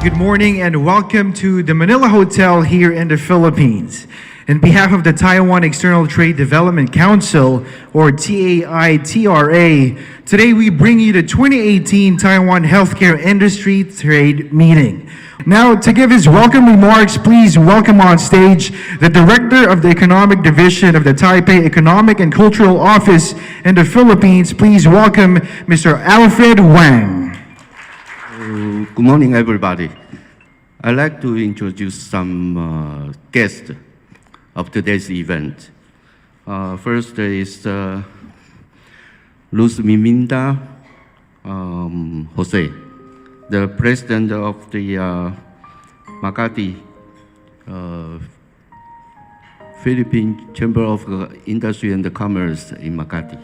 Good morning and welcome to the Manila Hotel here in the Philippines. On behalf of the Taiwan External Trade Development Council, or TAI-TRA, today we bring you the 2018 Taiwan Healthcare Industry Trade Meeting. Now, to give his welcome remarks, please welcome on stage the Director of the Economic Division of the Taipei Economic and Cultural Office in the Philippines. Please welcome Mr. Alfred Wang. Good morning, everybody. I'd like to introduce some guests of today's event. First is Luz Miminda Jose, the president of the Makati Philippine Chamber of Industry and Commerce in Makati.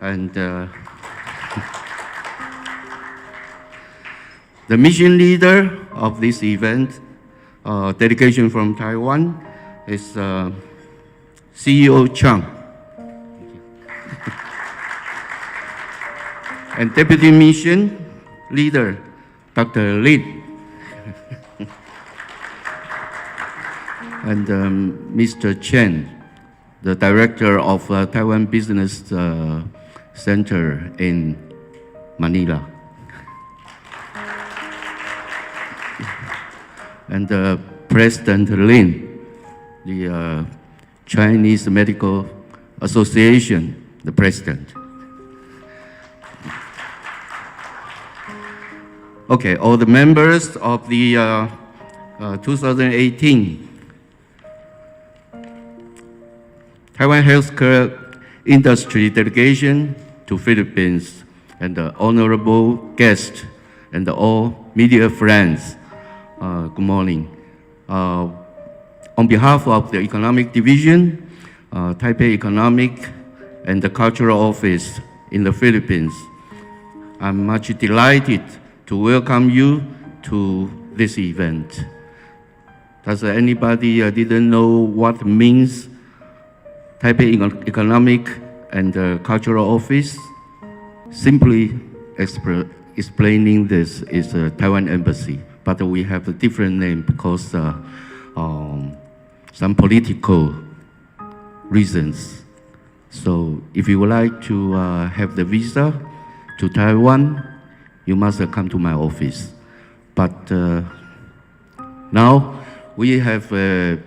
And the mission leader of this event, delegation from Taiwan, is CEO Chang. And Deputy Mission Leader, Dr. Lin. And Mr. Chen, the Director of Taiwan Business Center in Manila. And President Lin, the Chinese Medical Association, the president. Okay, all the members of the 2018 Taiwan Healthcare Industry Delegation to Philippines, and the honorable guests and all media friends, good morning. On behalf of the Economic Division, Taipei Economic and the Cultural Office in the Philippines, I'm much delighted to welcome you to this event. Does anybody didn't know what means Taipei Economic and Cultural Office? Simply explaining this is Taiwan Embassy, but we have a different name because some political reasons. So if you would like to have the visa to Taiwan, you must come to my office. But now we have a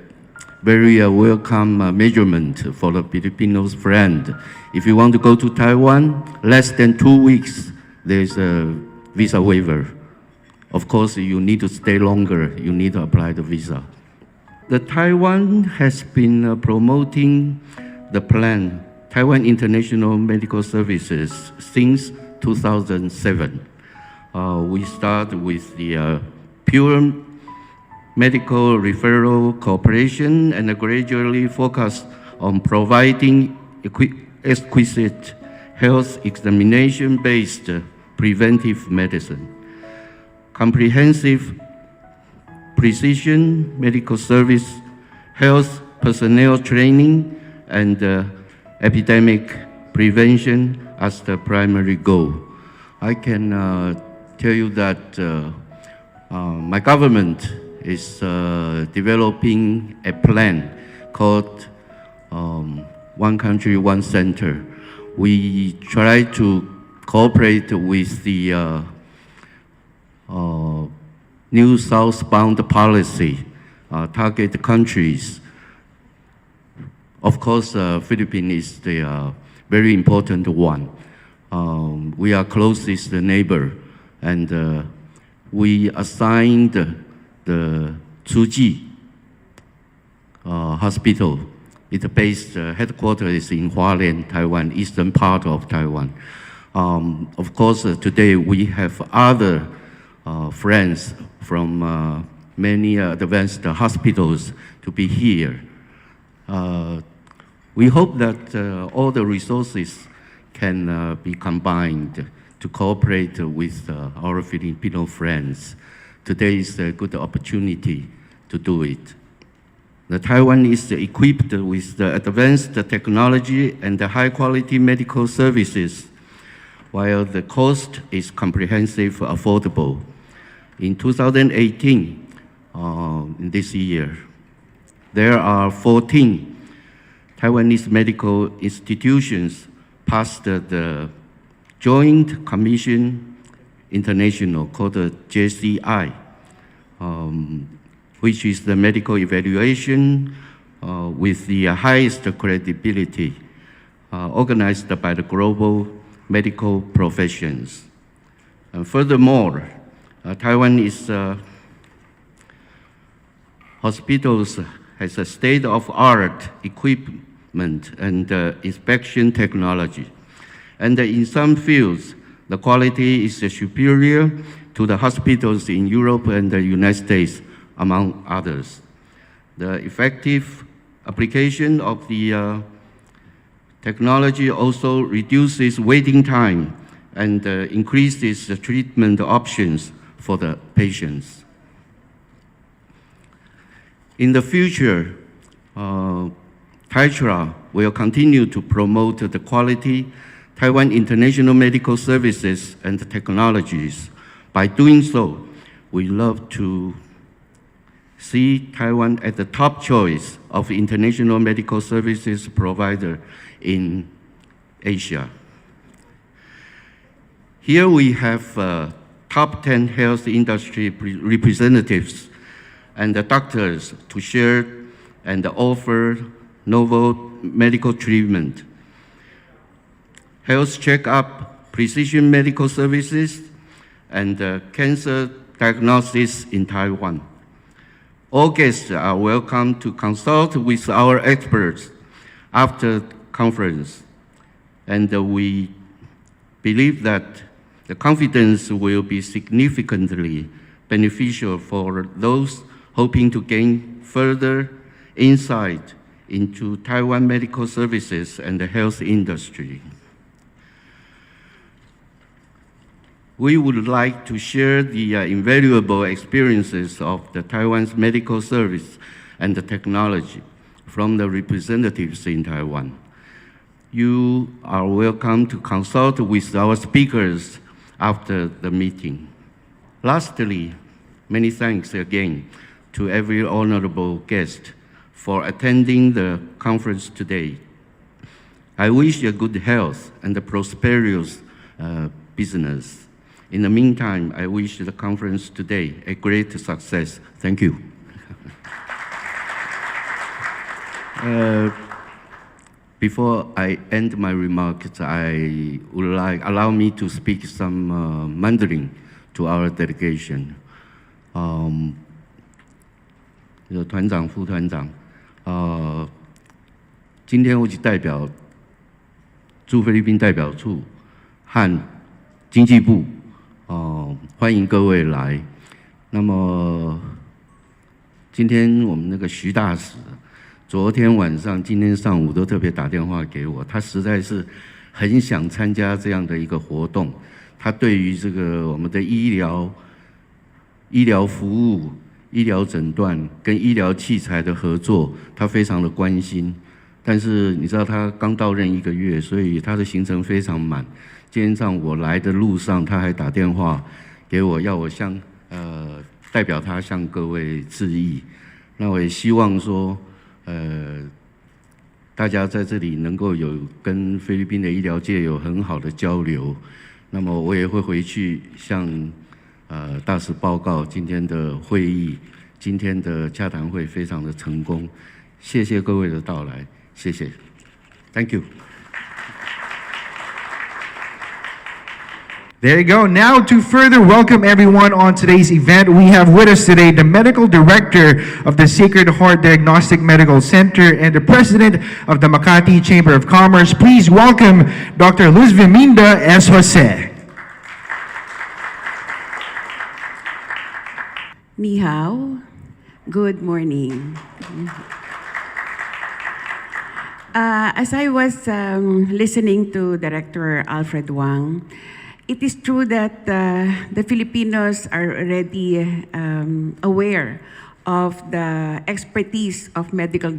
very welcome measurement for the Filipinos friend. If you want to go to Taiwan, less than 2 weeks, there's a visa waiver. Of course, you need to stay longer. You need to apply the visa. The Taiwan has been promoting the plan, Taiwan International Medical Services, since 2007. We start with the pure medical referral cooperation and gradually focus on providing exquisite health examination-based preventive medicine, comprehensive precision medical service, health personnel training, and epidemic prevention as the primary goal. I can tell you that my government is developing a plan called One Country, One Center. We try to cooperate with the new southbound policy, target countries. Of course, Philippines is the very important one. We are closest neighbor, and we assigned the Tsuji Hospital. It's based, headquarters is in Hualien, Taiwan, eastern part of Taiwan. Of course, today we have other friends from many advanced hospitals to be here. We hope that all the resources can be combined to cooperate with our Filipino friends. Today is a good opportunity to do it. The Taiwan is equipped with the advanced technology and the high-quality medical services, while the cost is comprehensive, affordable. In 2018, in this year, there are 14 Taiwanese medical institutions passed the Joint Commission International, called the JCI, which is the medical evaluation with the highest credibility, organized by the global medical professions. And furthermore, Taiwan is hospitals has a state-of-art equipment and inspection technology. And in some fields, the quality is superior to the hospitals in Europe and the United States, among others. The effective application of the technology also reduces waiting time and increases the treatment options for the patients. In the future, TAITRA will continue to promote the quality Taiwan International Medical Services and Technologies. By doing so, we love to see Taiwan as the top choice of international medical services provider in Asia. Here we have top 10 health industry representatives and the doctors to share and offer novel medical treatment, health checkup, precision medical services, and cancer diagnosis in Taiwan. All guests are welcome to consult with our experts after conference, and we believe that the confidence will be significantly beneficial for those hoping to gain further insight into Taiwan medical services and the health industry. We would like to share the invaluable experiences of the Taiwan's medical service and the technology from the representatives in Taiwan. You are welcome to consult with our speakers after the meeting. Lastly, many thanks again to every honorable guest for attending the conference today. I wish you good health and a prosperous business. In the meantime, I wish the conference today a great success. Thank you. Before I end my remarks, I would like allow me to speak some Mandarin to our delegation. 团长、副团长，今天我就代表驻菲律宾代表处和经济部，欢迎各位来。那么今天我们那个徐大使，昨天晚上、今天上午都特别打电话给我，他实在是很想参加这样的一个活动。他对于这个我们的医疗服务、医疗诊断跟医疗器材的合作，他非常的关心。但是你知道他刚到任1个月，所以他的行程非常满。今天上午我来的路上，他还打电话给我，要我代表他向各位致意。那我也希望说，大家在这里能够有跟菲律宾的医疗界有很好的交流。那么我也会回去向大使报告今天的会议，今天的洽谈会非常的成功。谢谢各位的到来，谢谢 ，Thank you。 There you go. Now, to further welcome everyone on today's event, we have with us today the Medical Director of the Sacred Heart Diagnostic Medical Center and the President of the Makati Chamber of Commerce. Please welcome Dr. Luz Viminda S. Jose. Ni hao. Good morning. As I was listening to Director Alfred Wang, it is true that the Filipinos are already aware of the expertise of medical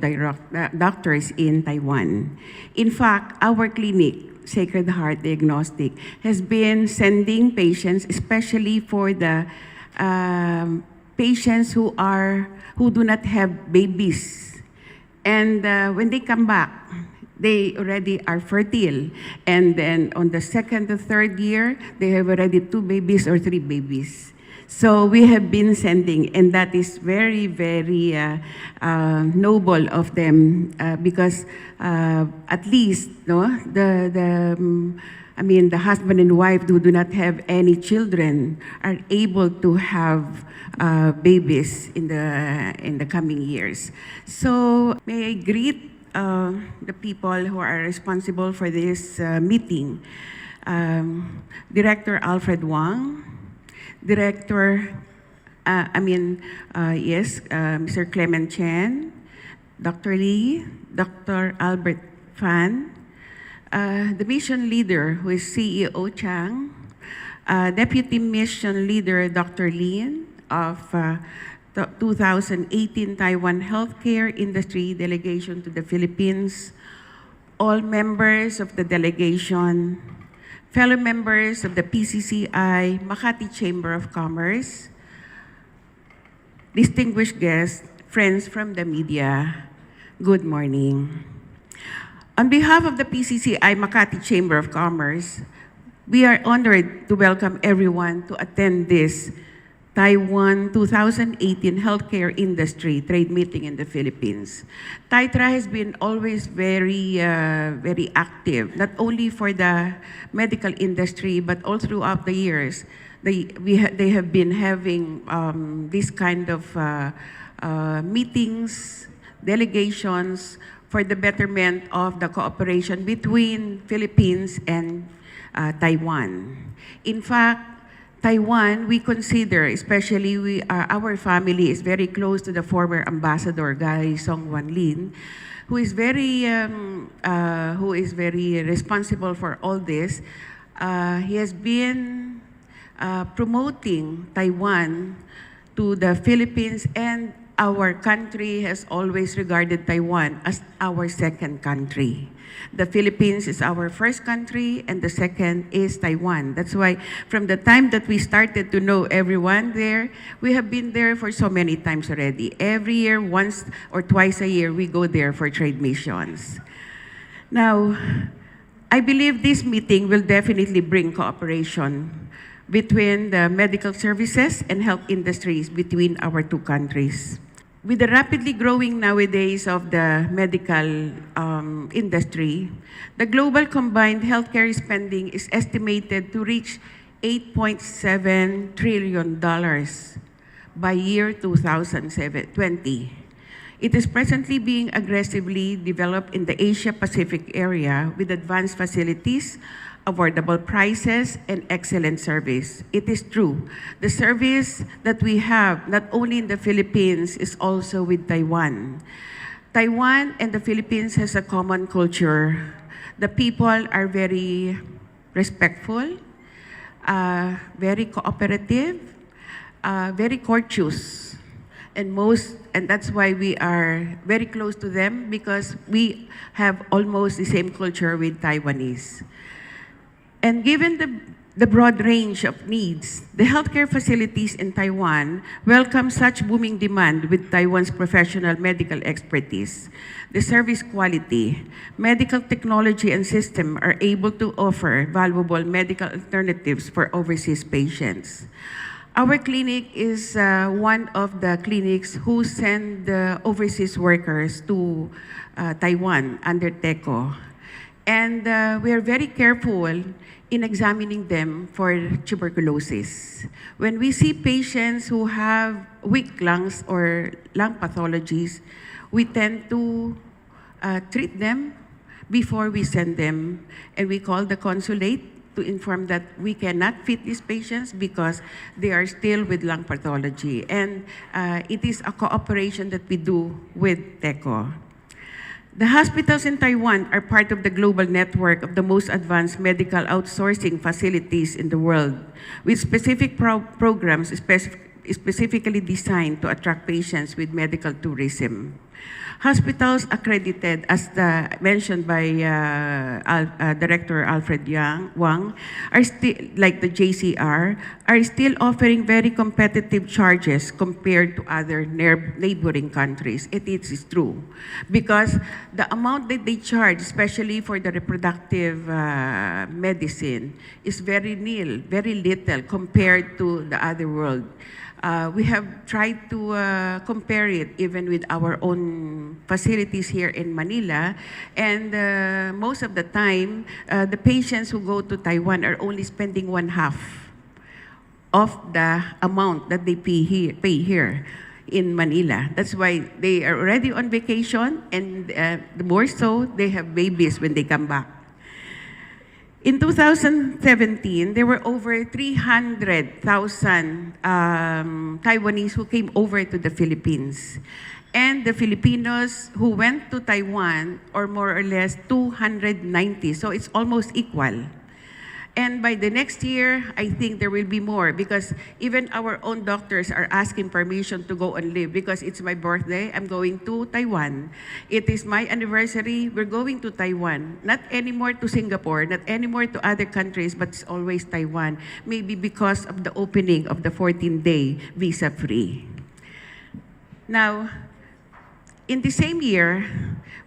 doctors in Taiwan. In fact, our clinic, Sacred Heart Diagnostic, has been sending patients, especially for the patients who do not have babies. And when they come back, they already are fertile. And then on the second or third year, they have already 2 babies or 3 babies. So we have been sending, and that is very, very noble of them because at least the husband and wife who do not have any children are able to have babies in the coming years. So may I greet the people who are responsible for this meeting. Director Alfred Wang, Director, Mr. Clement Chen, Dr. Lee, Dr. Albert Fan, the mission leader, who is CEO Chang, Deputy Mission Leader Dr. Lin of the 2018 Taiwan Healthcare Industry Delegation to the Philippines, all members of the delegation, fellow members of the PCCI Makati Chamber of Commerce, distinguished guests, friends from the media, good morning. On behalf of the PCCI Makati Chamber of Commerce, we are honored to welcome everyone to attend this Taiwan 2018 Healthcare Industry Trade Meeting in the Philippines. TAITRA has been always very active, not only for the medical industry, but all throughout the years. They have been having this kind of meetings, delegations, for the betterment of the cooperation between Philippines and Taiwan. In fact, Taiwan, we consider, especially our family is very close to the former ambassador, Guy Song Wan Lin, who is very responsible for all this. He has been promoting Taiwan to the Philippines, and our country has always regarded Taiwan as our second country. The Philippines is our first country, and the second is Taiwan. That's why from the time that we started to know everyone there, we have been there for so many times already. Every year, once or twice a year, we go there for trade missions. Now, I believe this meeting will definitely bring cooperation between the medical services and health industries between our two countries. With the rapidly growing nowadays of the medical industry, the global combined healthcare spending is estimated to reach $8.7 trillion by year 2020. It is presently being aggressively developed in the Asia-Pacific area with advanced facilities, affordable prices, and excellent service. It is true. The service that we have, not only in the Philippines, is also with Taiwan. Taiwan and the Philippines has a common culture. The people are very respectful, very cooperative, very courteous, and that's why we are very close to them, because we have almost the same culture with Taiwanese. And given the broad range of needs, the healthcare facilities in Taiwan welcome such booming demand with Taiwan's professional medical expertise. The service quality, medical technology, and system are able to offer valuable medical alternatives for overseas patients. Our clinic is one of the clinics who send overseas workers to Taiwan under TECO. And we are very careful in examining them for tuberculosis. When we see patients who have weak lungs or lung pathologies, we tend to treat them before we send them. And we call the consulate to inform that we cannot fit these patients because they are still with lung pathology. And it is a cooperation that we do with TECO. The hospitals in Taiwan are part of the global network of the most advanced medical outsourcing facilities in the world, with specific programs specifically designed to attract patients with medical tourism. Hospitals accredited, as mentioned by Director Alfred Wang, are still, like the JCR, are still offering very competitive charges compared to other neighboring countries. It is true. Because the amount that they charge, especially for the reproductive medicine, is very nil, very little compared to the other world. We have tried to compare it even with our own facilities here in Manila, and most of the time, the patients who go to Taiwan are only spending 1/2 of the amount that they pay here in Manila. That's why they are already on vacation, and the more so, they have babies when they come back. In 2017, there were over 300,000 Taiwanese who came over to the Philippines. And the Filipinos who went to Taiwan are more or less 290, so it's almost equal. And by the next year, I think there will be more, because even our own doctors are asking permission to go and live, because it's my birthday, I'm going to Taiwan. It is my anniversary, we're going to Taiwan. Not anymore to Singapore, not anymore to other countries, but it's always Taiwan. Maybe because of the opening of the 14-day visa-free. Now, in the same year,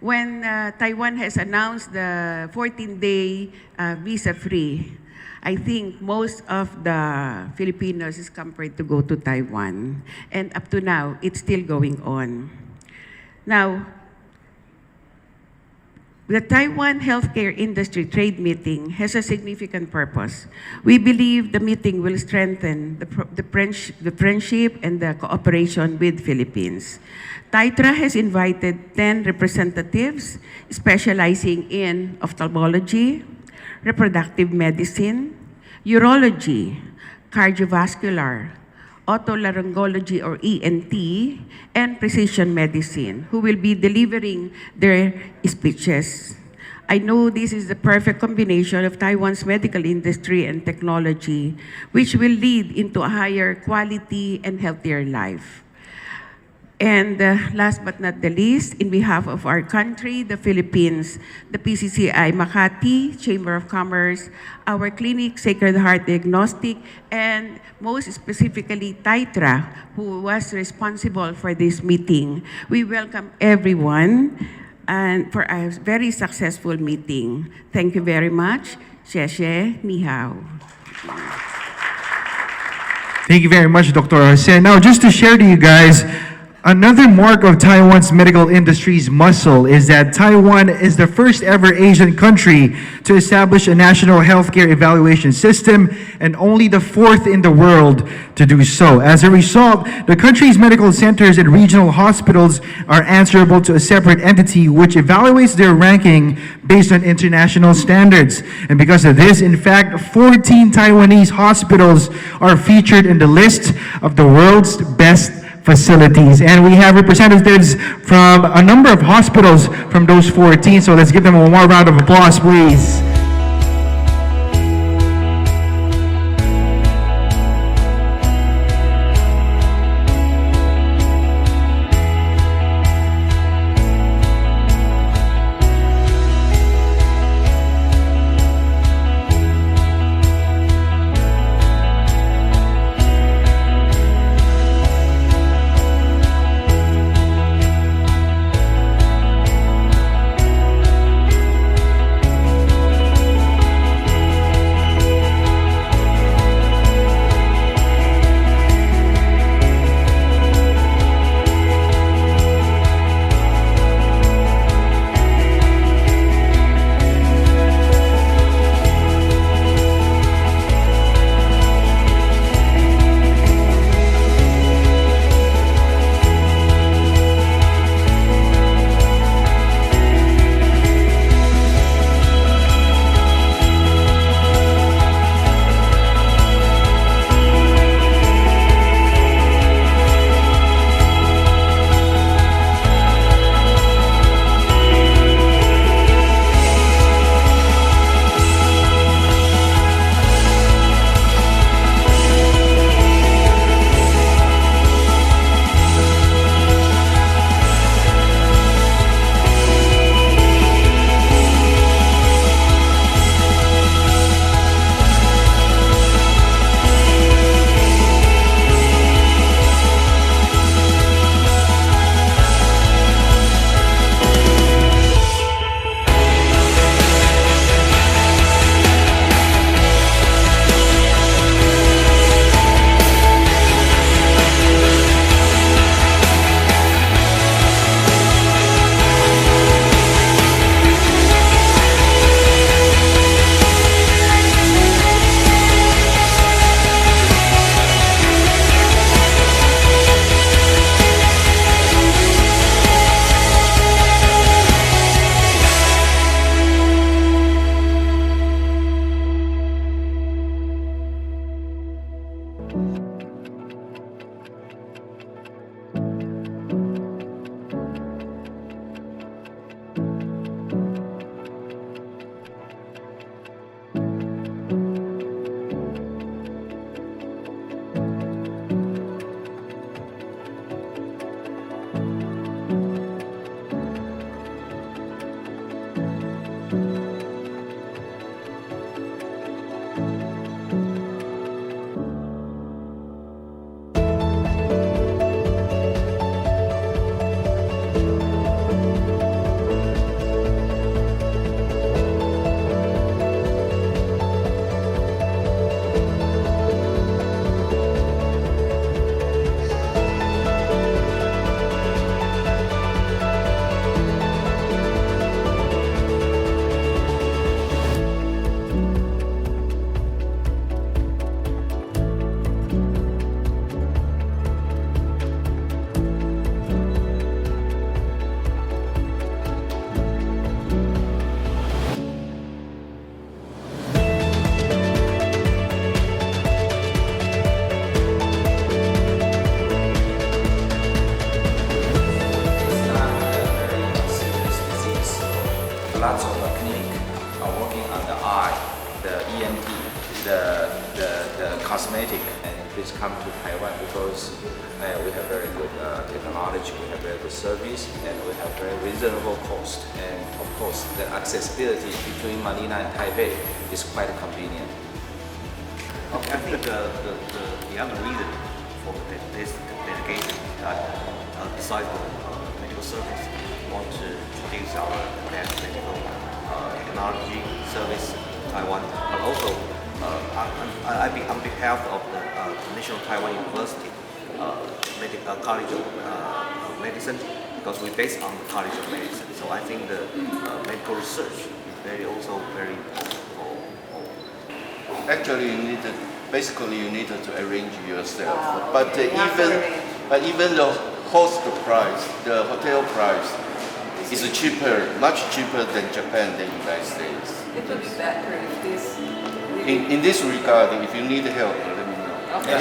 when Taiwan has announced the 14-day visa-free, I think most of the Filipinos is compelled to go to Taiwan. And up to now, it's still going on. Now, the Taiwan Healthcare Industry Trade Meeting has a significant purpose. We believe the meeting will strengthen the friendship and the cooperation with Philippines. TITRA has invited 10 representatives specializing in ophthalmology, reproductive medicine, urology, cardiovascular, otolaryngology or ENT, and precision medicine, who will be delivering their speeches. I know this is the perfect combination of Taiwan's medical industry and technology, which will lead into a higher quality and healthier life. And last but not the least, in behalf of our country, the Philippines, the PCCI Makati, Chamber of Commerce, our clinic, Sacred Heart Diagnostic, and most specifically, TITRA, who was responsible for this meeting. We welcome everyone and for a very successful meeting. Thank you very much. Xie ni hao. Thank you very much, Dr. Arce. Now, just to share to you guys, another mark of Taiwan's medical industry's muscle is that Taiwan is the first ever Asian country to establish a national healthcare evaluation system, and only the 4th in the world to do so. As a result, the country's medical centers and regional hospitals are answerable to a separate entity which evaluates their ranking based on international standards. And because of this, in fact, 14 Taiwanese hospitals are featured in the list of the world's best facilities. And we have representatives from a number of hospitals from those 14, so let's give them one more round of applause, please. please come to Taiwan because we have very good technology, we have very good service, and we have very reasonable cost. And of course, the accessibility between Manila and Taipei is quite convenient. Okay, I think the other reason for this dedication that besides the medical service, we want to introduce our advanced medical technology service in Taiwan, but also on behalf of the National Taiwan University College of Medicine, because we based on the College of Medicine. So I think the medical research is also very important for all. Actually, you need to arrange yourself. But even the host price, the hotel price, is cheaper, much cheaper than Japan, than United States. It would be better if this. In this regard, if you need help, let me know. Okay.